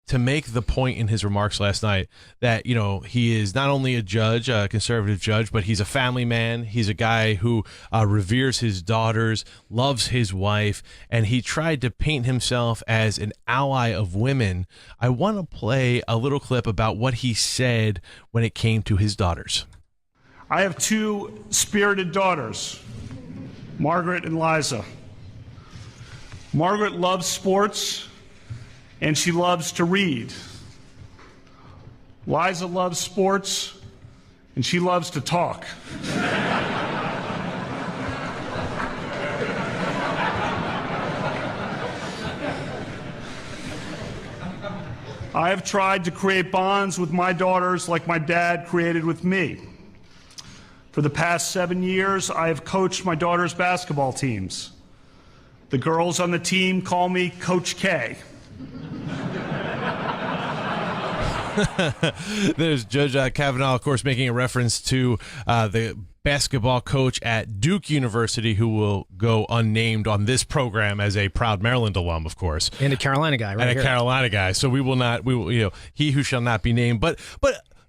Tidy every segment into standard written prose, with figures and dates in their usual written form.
to make the point in his remarks last night that, you know, he is not only a judge, a conservative judge, but he's a family man. He's a guy who reveres his daughters, loves his wife, and he tried to paint himself as an ally of women. I want to play a little clip about what he said when it came to his daughters. I have two spirited daughters, Margaret and Liza. Margaret loves sports, and she loves to read. Liza loves sports, and she loves to talk. I have tried to create bonds with my daughters like my dad created with me. For the past 7 years, I have coached my daughter's basketball teams. The girls on the team call me Coach K. There's Judge Kavanaugh, of course, making a reference to the basketball coach at Duke University, who will go unnamed on this program as a proud Maryland alum, of course, and a Carolina guy, right? And a Carolina guy. So we will, you know, he who shall not be named. But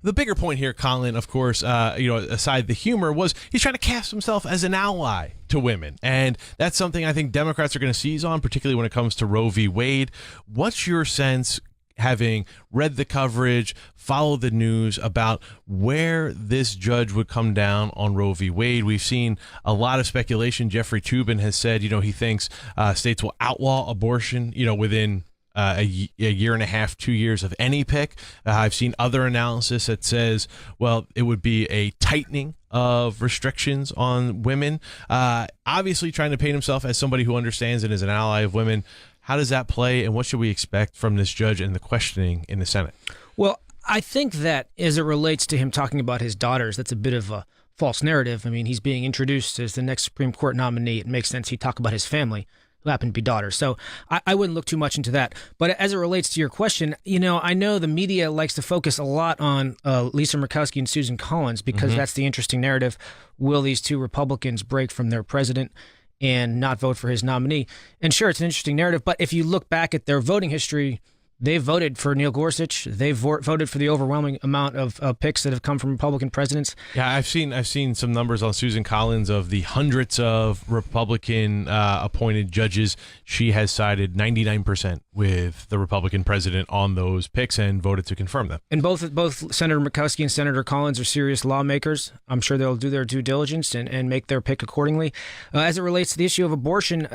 the bigger point here, Colin, of course, you know, aside the humor, was he's trying to cast himself as an ally to women. And that's something I think Democrats are going to seize on, particularly when it comes to Roe v. Wade. What's your sense, having read the coverage, followed the news, about where this judge would come down on Roe v. Wade? We've seen a lot of speculation. Jeffrey Toobin has said, you know, he thinks states will outlaw abortion, you know, within a year and a half, 2 years of any pick. I've seen other analysis that says, well, it would be a tightening of restrictions on women. Obviously trying to paint himself as somebody who understands and is an ally of women. How does that play, and what should we expect from this judge and the questioning in the Senate? Well, I think that as it relates to him talking about his daughters, that's a bit of a false narrative. I mean, he's being introduced as the next Supreme Court nominee. It makes sense he'd talk about his family, who happen to be daughters. So I wouldn't look too much into that. But as it relates to your question, you know, I know the media likes to focus a lot on Lisa Murkowski and Susan Collins because that's the interesting narrative. Will these two Republicans break from their president and not vote for his nominee? And sure, it's an interesting narrative, but if you look back at their voting history, they voted for Neil Gorsuch. They voted for the overwhelming amount of picks that have come from Republican presidents. Yeah, I've seen some numbers on Susan Collins of the hundreds of Republican appointed judges. She has sided 99% with the Republican president on those picks and voted to confirm them. And both Senator Murkowski and Senator Collins are serious lawmakers. I'm sure they'll do their due diligence and make their pick accordingly. As it relates to the issue of abortion,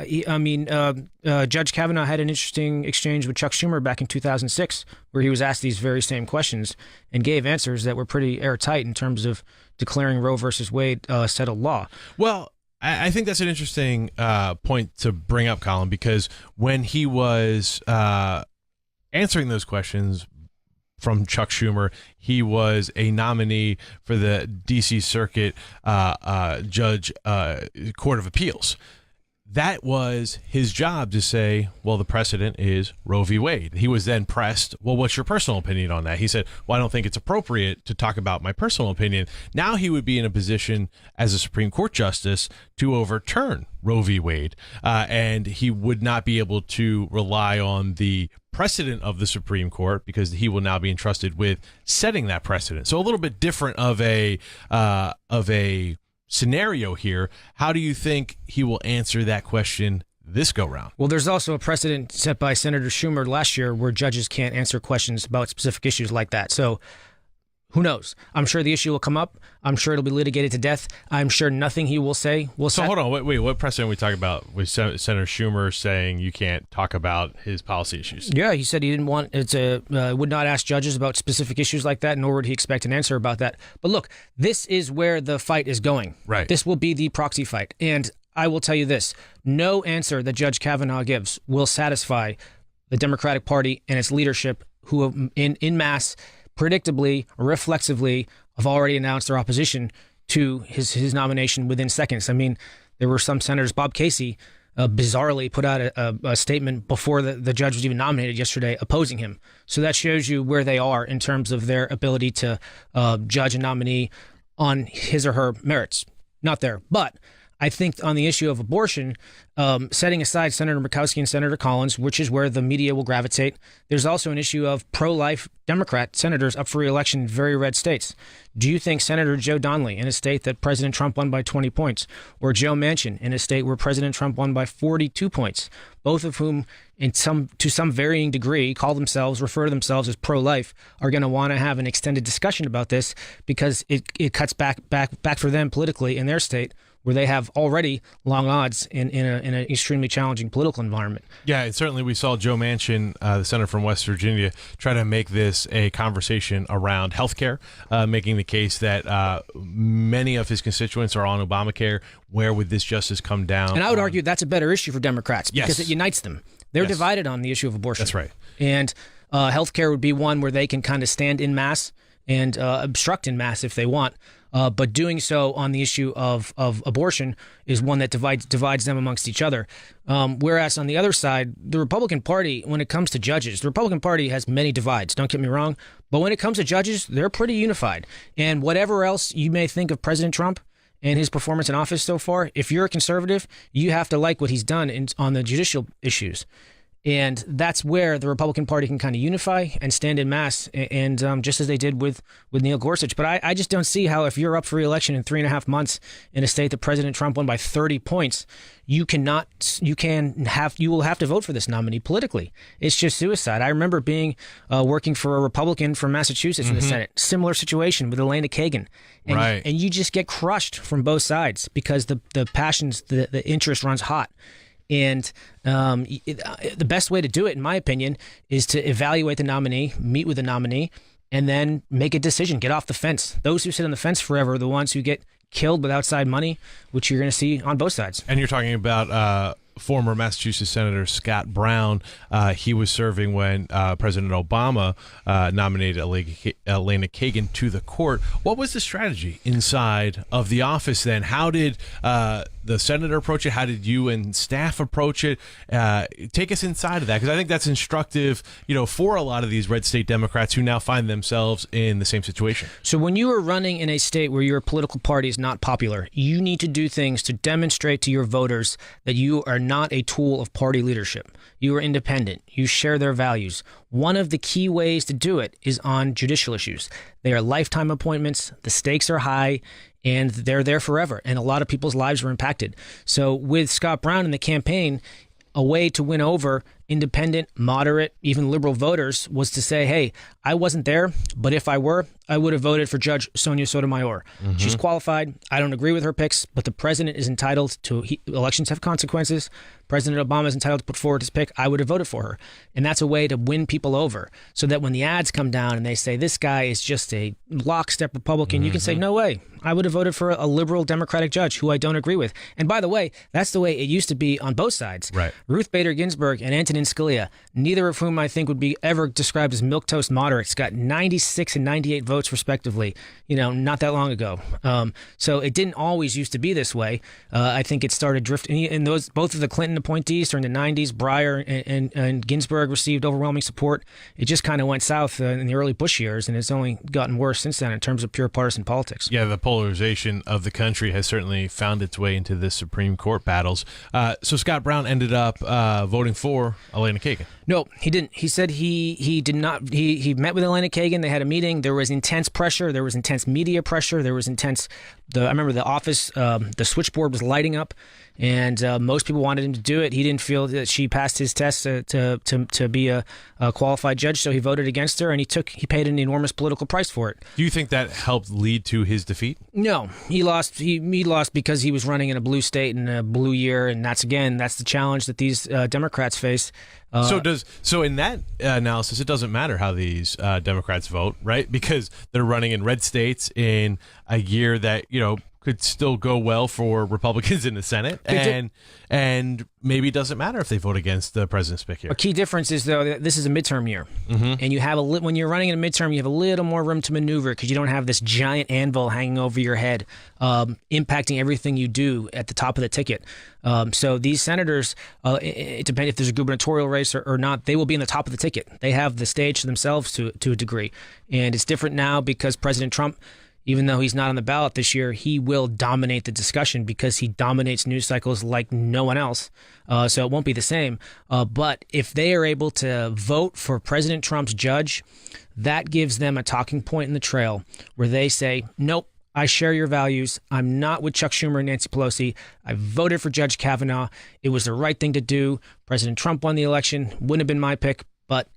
Judge Kavanaugh had an interesting exchange with Chuck Schumer back in 2006, where he was asked these very same questions and gave answers that were pretty airtight in terms of declaring Roe versus Wade settled law. Well, I think that's an interesting point to bring up, Colin, because when he was answering those questions from Chuck Schumer, he was a nominee for the D.C. Circuit Judge Court of Appeals. That was his job to say, well, the precedent is Roe v. Wade. He was then pressed, well, what's your personal opinion on that? He said, well, I don't think it's appropriate to talk about my personal opinion. Now he would be in a position as a Supreme Court justice to overturn Roe v. Wade, and he would not be able to rely on the precedent of the Supreme Court because he will now be entrusted with setting that precedent. So a little bit different of a scenario here. How do you think he will answer that question this go round? Well, there's also a precedent set by Senator Schumer last year where judges can't answer questions about specific issues like that. So who knows? I'm sure the issue will come up. I'm sure it'll be litigated to death. I'm sure nothing he will say will. So hold on, wait. What precedent are we talking about? With Senator Schumer saying you can't talk about his policy issues? Yeah, he said he didn't want would not ask judges about specific issues like that, nor would he expect an answer about that. But look, this is where the fight is going. Right. This will be the proxy fight, and I will tell you this: no answer that Judge Kavanaugh gives will satisfy the Democratic Party and its leadership, who have in masse, predictably, reflexively, have already announced their opposition to his nomination within seconds. I mean, there were some senators. Bob Casey bizarrely put out a statement before the judge was even nominated yesterday opposing him. So that shows you where they are in terms of their ability to judge a nominee on his or her merits. Not there. But I think on the issue of abortion, setting aside Senator Murkowski and Senator Collins, which is where the media will gravitate, there's also an issue of pro-life Democrat senators up for re-election in very red states. Do you think Senator Joe Donnelly in a state that President Trump won by 20 points, or Joe Manchin in a state where President Trump won by 42 points, both of whom to some varying degree refer to themselves as pro-life, are going to want to have an extended discussion about this because it cuts back for them politically in their state, where they have already long odds in an extremely challenging political environment. Yeah, and certainly we saw Joe Manchin, the senator from West Virginia, try to make this a conversation around healthcare, making the case that many of his constituents are on Obamacare. Where would this justice come down? And I would argue that's a better issue for Democrats because it unites them. They're divided on the issue of abortion. That's right. And healthcare would be one where they can kind of stand in mass and obstruct in mass if they want. But doing so on the issue of abortion is one that divides them amongst each other. Whereas on the other side, the Republican Party, when it comes to judges, the Republican Party has many divides, don't get me wrong. But when it comes to judges, they're pretty unified. And whatever else you may think of President Trump and his performance in office so far, if you're a conservative, you have to like what he's done on the judicial issues. And that's where the Republican Party can kind of unify and stand in mass, and just as they did with Neil Gorsuch. But I just don't see how, if you're up for re-election in 3.5 months in a state that President Trump won by 30 points, you will have to vote for this nominee politically. It's just suicide. I remember working for a Republican from Massachusetts in the Senate. Similar situation with Elena Kagan. And you just get crushed from both sides because the passions, the interest runs hot. And the best way to do it, in my opinion, is to evaluate the nominee, meet with the nominee, and then make a decision. Get off the fence. Those who sit on the fence forever are the ones who get killed with outside money, which you're going to see on both sides. And you're talking about former Massachusetts Senator Scott Brown. He was serving when President Obama nominated Elena Kagan to the court. What was the strategy inside of the office then? How did the senator approach it? How did you and staff approach it? Take us inside of that, because I think that's instructive, for a lot of these red state Democrats who now find themselves in the same situation. So when you are running in a state where your political party is not popular, you need to do things to demonstrate to your voters that you are not a tool of party leadership. You are independent. You share their values. One of the key ways to do it is on judicial issues. They are lifetime appointments. The stakes are high, and they're there forever. And a lot of people's lives were impacted. So with Scott Brown in the campaign, a way to win over independent, moderate, even liberal voters was to say, hey, I wasn't there, but if I were, I would have voted for Judge Sonia Sotomayor. She's qualified. I don't agree with her picks, but the president is entitled to, elections have consequences. President Obama is entitled to put forward his pick. I would have voted for her. And that's a way to win people over, so that when the ads come down and they say this guy is just a lockstep Republican, you can say, no way. I would have voted for a liberal Democratic judge who I don't agree with. And by the way, that's the way it used to be on both sides. Right. Ruth Bader Ginsburg and Antonin Scalia, neither of whom I think would be ever described as milquetoast moderates, got 96 and 98 votes respectively, not that long ago. So it didn't always used to be this way. I think it started drifting. And both of the Clinton appointees during the 90s, Breyer and Ginsburg, received overwhelming support. It just kind of went south in the early Bush years, and it's only gotten worse since then in terms of pure partisan politics. Yeah, the polarization of the country has certainly found its way into the Supreme Court battles. So Scott Brown ended up voting for Elena Kagan. No, he didn't. He said he did not. He met with Elena Kagan. They had a meeting. There was intense pressure. There was intense media pressure. There was intense. I remember the office, the switchboard was lighting up, and most people wanted him to do it. He didn't feel that she passed his test to be a qualified judge, so he voted against her, and he paid an enormous political price for it. Do you think that helped lead to his defeat? No, he lost. He lost because he was running in a blue state in a blue year, and that's the challenge that these Democrats face. So in that analysis, it doesn't matter how these Democrats vote, right? Because they're running in red states in a year that could still go well for Republicans in the Senate, and maybe it doesn't matter if they vote against the president's pick here. A key difference is, though, that this is a midterm year, and you have when you're running in a midterm, you have a little more room to maneuver because you don't have this giant anvil hanging over your head, impacting everything you do at the top of the ticket. So these senators, it depends if there's a gubernatorial race or not, they will be in the top of the ticket. They have the stage to themselves to a degree, and it's different now because President Trump, even though he's not on the ballot this year, he will dominate the discussion because he dominates news cycles like no one else. So it won't be the same. But if they are able to vote for President Trump's judge, that gives them a talking point in the trail where they say, nope, I share your values. I'm not with Chuck Schumer and Nancy Pelosi. I voted for Judge Kavanaugh. It was the right thing to do. President Trump won the election. Wouldn't have been my pick, but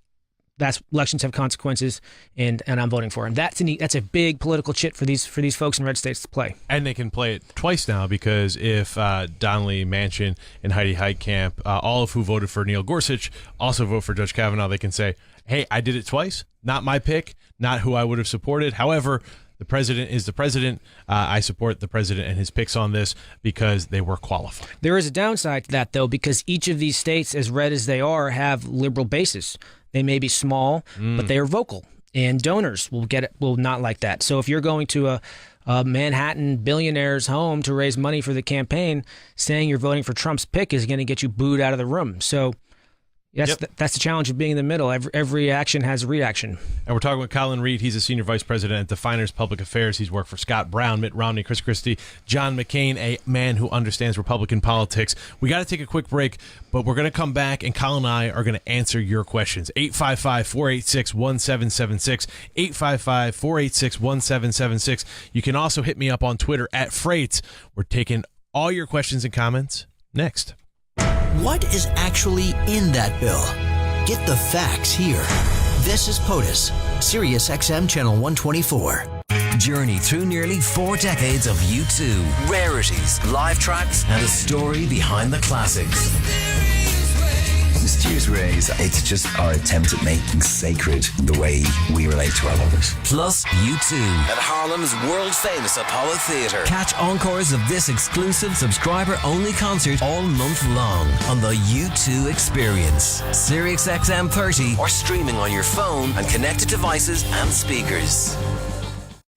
elections have consequences, and I'm voting for him. That's a big political chit for these folks in red states to play. And they can play it twice now, because if Donnelly, Manchin, and Heidi Heitkamp, all of who voted for Neil Gorsuch, also vote for Judge Kavanaugh, they can say, hey, I did it twice. Not my pick, not who I would have supported. However, the president is the president. I support the president and his picks on this because they were qualified. There is a downside to that, though, because each of these states, as red as they are, have liberal bases. They may be small, but they are vocal, and donors will not like that. So if you're going to a Manhattan billionaire's home to raise money for the campaign, saying you're voting for Trump's pick is going to get you booed out of the room. So that's the challenge of being in the middle. Every action has a reaction. And we're talking with Colin Reed. He's a senior vice president at Definers Public Affairs. He's worked for Scott Brown, Mitt Romney, Chris Christie, John McCain, a man who understands Republican politics. We got to take a quick break, but we're going to come back, and Colin and I are going to answer your questions. 855-486-1776, 855-486-1776. You can also hit me up on Twitter at Freights. We're taking all your questions and comments next. What is actually in that bill? Get the facts here. This is POTUS, Sirius XM Channel 124. Journey through nearly 4 decades of U2, rarities, live tracks, and a story behind the classics. Mysterious Rays, it's just our attempt at making sacred the way we relate to our lovers. Plus U2 at Harlem's world-famous Apollo Theatre. Catch encores of this exclusive subscriber-only concert all month long on the U2 Experience. Sirius XM 30 or streaming on your phone and connected devices and speakers.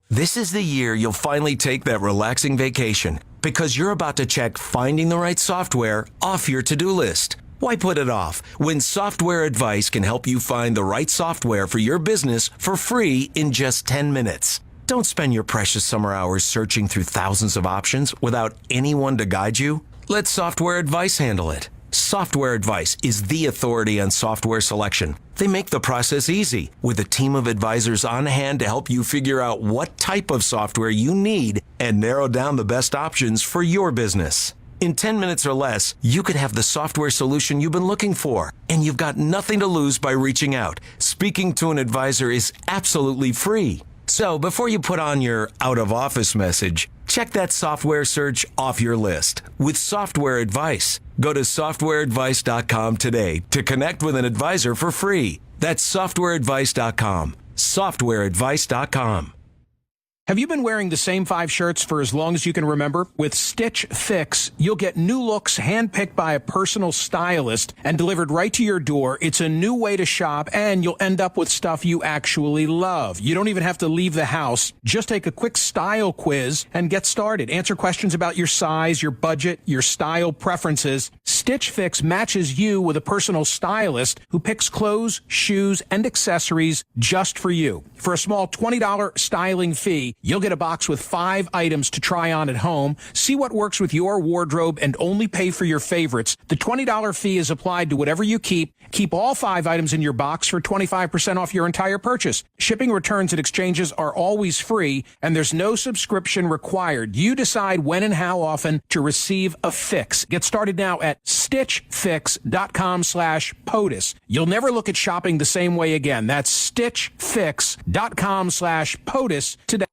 This is the year you'll finally take that relaxing vacation, because you're about to check finding the right software off your to-do list. Why put it off when Software Advice can help you find the right software for your business for free in just 10 minutes? Don't spend your precious summer hours searching through thousands of options without anyone to guide you. Let Software Advice handle it. Software Advice is the authority on software selection. They make the process easy, with a team of advisors on hand to help you figure out what type of software you need and narrow down the best options for your business. In 10 minutes or less, you could have the software solution you've been looking for, and you've got nothing to lose by reaching out. Speaking to an advisor is absolutely free. So before you put on your out-of-office message, check that software search off your list with Software Advice. Go to softwareadvice.com today to connect with an advisor for free. That's softwareadvice.com. Softwareadvice.com. Have you been wearing the same 5 shirts for as long as you can remember? With Stitch Fix, you'll get new looks handpicked by a personal stylist and delivered right to your door. It's a new way to shop, and you'll end up with stuff you actually love. You don't even have to leave the house. Just take a quick style quiz and get started. Answer questions about your size, your budget, your style preferences. Stitch Fix matches you with a personal stylist who picks clothes, shoes, and accessories just for you. For a small $20 styling fee, you'll get a box with 5 items to try on at home, see what works with your wardrobe, and only pay for your favorites. The $20 fee is applied to whatever you keep. Keep all 5 items in your box for 25% off your entire purchase. Shipping, returns, and exchanges are always free, and there's no subscription required. You decide when and how often to receive a fix. Get started now at stitchfix.com/POTUS. You'll never look at shopping the same way again. That's stitchfix.com/POTUS today.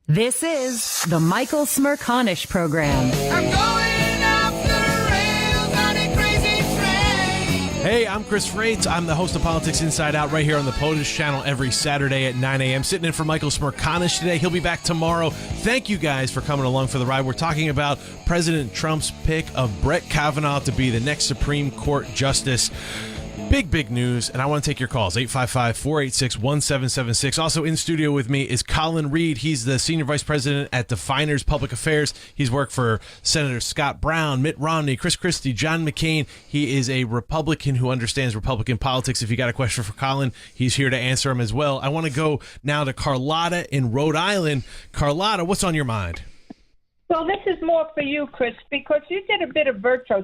This is the Michael Smerconish Program. I'm going off the rails on a crazy train. Hey, I'm Chris Freights. I'm the host of Politics Inside Out right here on the POTUS channel every Saturday at 9 a.m. Sitting in for Michael Smerconish today. He'll be back tomorrow. Thank you guys for coming along for the ride. We're talking about President Trump's pick of Brett Kavanaugh to be the next Supreme Court justice. Big news, and I want to take your calls. 855-486-1776. Also in studio with me is Colin Reed. He's the Senior Vice President at Definers Public Affairs. He's worked for Senator Scott Brown, Mitt Romney, Chris Christie, John McCain. He is a Republican who understands Republican politics. If you got a question for Colin, he's here to answer them as well. I want to go now to Carlotta in Rhode Island. Carlotta, what's on your mind? Well, this is more for you, Chris, because you did a bit of virtue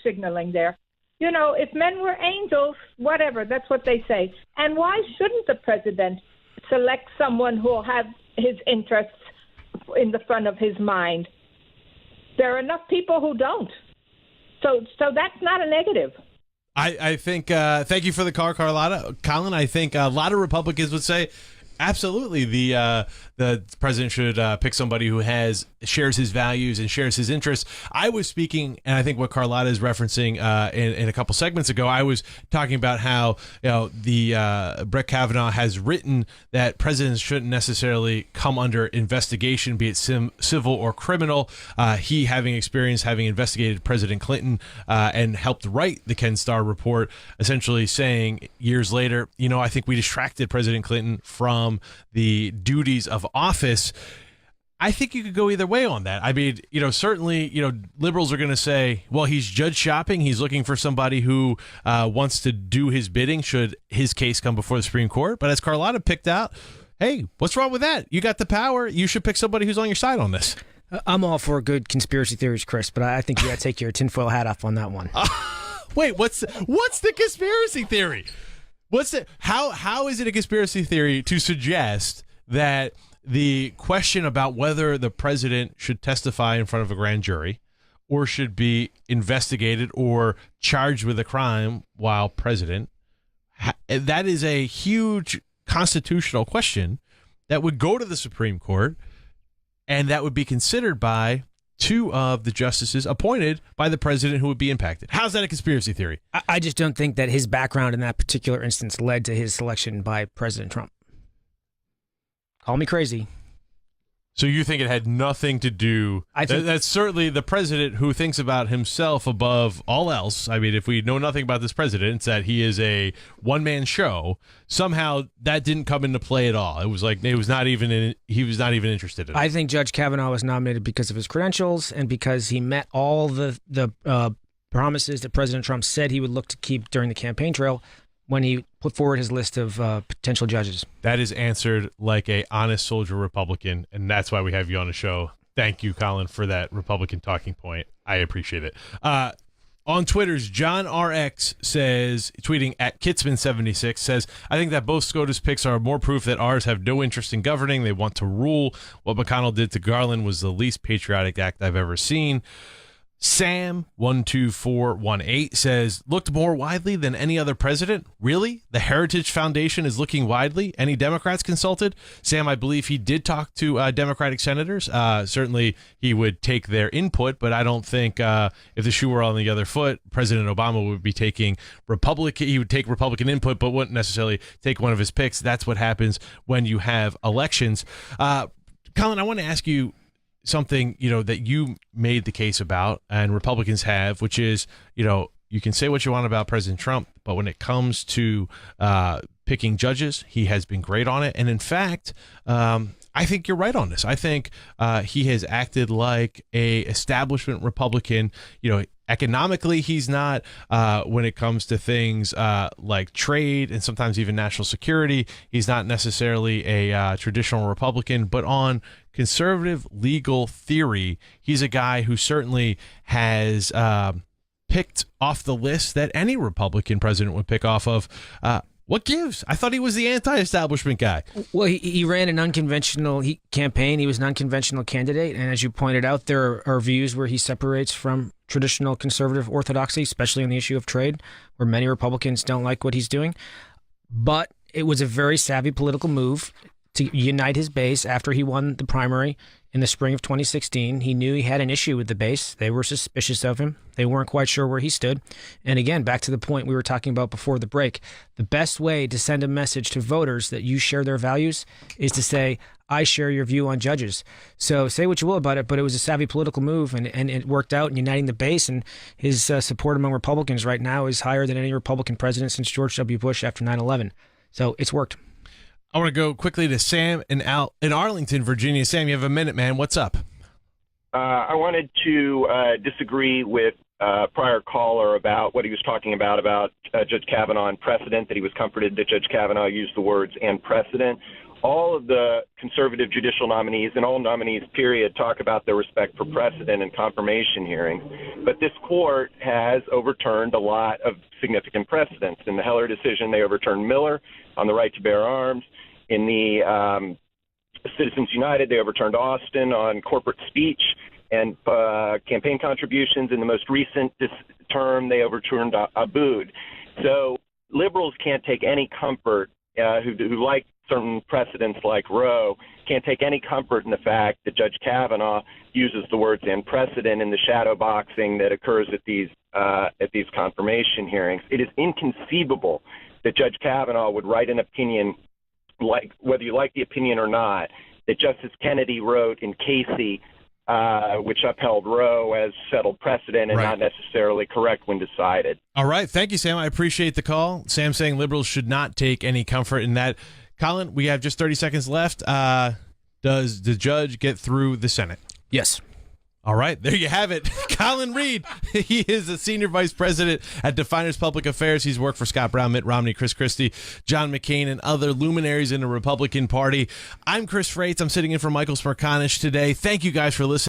signaling there. You know, if men were angels, whatever, that's what they say. And why shouldn't the president select someone who will have his interests in the front of his mind? There are enough people who don't. So that's not a negative. I think, thank you for the call, Carlotta. Colin, I think a lot of Republicans would say, absolutely, the president should pick somebody who shares his values and shares his interests. I was speaking, and I think what Carlotta is referencing in a couple segments ago, I was talking about how the Brett Kavanaugh has written that presidents shouldn't necessarily come under investigation, be it civil or criminal. He having investigated President Clinton and helped write the Ken Starr report, essentially saying years later, I think we distracted President Clinton from the duties of office. I think you could go either way on that. I mean, certainly, liberals are going to say, well, he's judge shopping. He's looking for somebody who wants to do his bidding should his case come before the Supreme Court. But as Carlotta picked out, hey, what's wrong with that? You got the power. You should pick somebody who's on your side on this. I'm all for good conspiracy theories, Chris, but I think you got to take your tinfoil hat off on that one. Wait, what's the conspiracy theory? How is it a conspiracy theory to suggest that the question about whether the president should testify in front of a grand jury or should be investigated or charged with a crime while president, that is a huge constitutional question that would go to the Supreme Court and that would be considered by two of the justices appointed by the president who would be impacted. How's that a conspiracy theory? I just don't think that his background in that particular instance led to his selection by President Trump. Call me crazy. So you think it had nothing to do... That's certainly the president who thinks about himself above all else. I mean, if we know nothing about this president, it's that he is a one-man show. Somehow that didn't come into play at all. It was like he was not even interested in it. I think Judge Kavanaugh was nominated because of his credentials and because he met all the promises that President Trump said he would look to keep during the campaign trail when he put forward his list of potential judges. That is answered like a honest soldier Republican, and that's why we have you on the show. Thank you, Colin, for that Republican talking point. I appreciate it. On Twitter's John RX says, tweeting at Kitzman76, says, I think that both SCOTUS picks are more proof that ours have no interest in governing. They want to rule. What McConnell did to Garland was the least patriotic act I've ever seen. Sam12418 says, looked more widely than any other president? Really? The Heritage Foundation is looking widely? Any Democrats consulted? Sam, I believe he did talk to Democratic senators. Certainly he would take their input, but I don't think if the shoe were on the other foot, President Obama would be taking Republican. He would take Republican input, but wouldn't necessarily take one of his picks. That's what happens when you have elections. Colin, I want to ask you something, that you made the case about and Republicans have, which is, you can say what you want about President Trump, but when it comes to picking judges, he has been great on it. And in fact, I think you're right on this. I think he has acted like a establishment Republican. Economically, he's not when it comes to things like trade and sometimes even national security. He's not necessarily a traditional Republican, but on conservative legal theory, he's a guy who certainly has picked off the list that any Republican president would pick off of. What gives? I thought he was the anti-establishment guy. Well, he ran an unconventional campaign. He was an unconventional candidate. And as you pointed out, there are views where he separates from traditional conservative orthodoxy, especially on the issue of trade, where many Republicans don't like what he's doing. But it was a very savvy political move to unite his base after he won the primary in the spring of 2016. He knew he had an issue with the base. They were suspicious of him. They weren't quite sure where he stood. And again, back to the point we were talking about before the break, the best way to send a message to voters that you share their values is to say, I share your view on judges. So say what you will about it, but it was a savvy political move, and it worked out in uniting the base, and his support among Republicans right now is higher than any Republican president since George W. Bush after 9/11. So it's worked. I want to go quickly to Sam in Arlington, Virginia. Sam, you have a minute, man. What's up? I wanted to disagree with prior caller about what he was talking about Judge Kavanaugh and precedent, that he was comforted that Judge Kavanaugh used the words and precedent. All of the conservative judicial nominees and all nominees, period, talk about their respect for precedent and confirmation hearings. But this court has overturned a lot of significant precedents. In the Heller decision, they overturned Miller on the right to bear arms. In the Citizens United, they overturned Austin on corporate speech and campaign contributions. In the most recent term, they overturned Abood. So liberals can't take any comfort, who like certain precedents like Roe, can't take any comfort in the fact that Judge Kavanaugh uses the words and precedent in the shadow boxing that occurs at these confirmation hearings. It is inconceivable that Judge Kavanaugh would write an opinion, like whether you like the opinion or not, that Justice Kennedy wrote in Casey, which upheld Roe as settled precedent and not necessarily correct when decided. All right. Thank you, Sam. I appreciate the call. Sam saying liberals should not take any comfort in that. Colin, we have just 30 seconds left. Does the judge get through the Senate? Yes. All right, there you have it. Colin Reed, he is the senior vice president at Definers Public Affairs. He's worked for Scott Brown, Mitt Romney, Chris Christie, John McCain, and other luminaries in the Republican Party. I'm Chris Freites. I'm sitting in for Michael Smerconish today. Thank you guys for listening.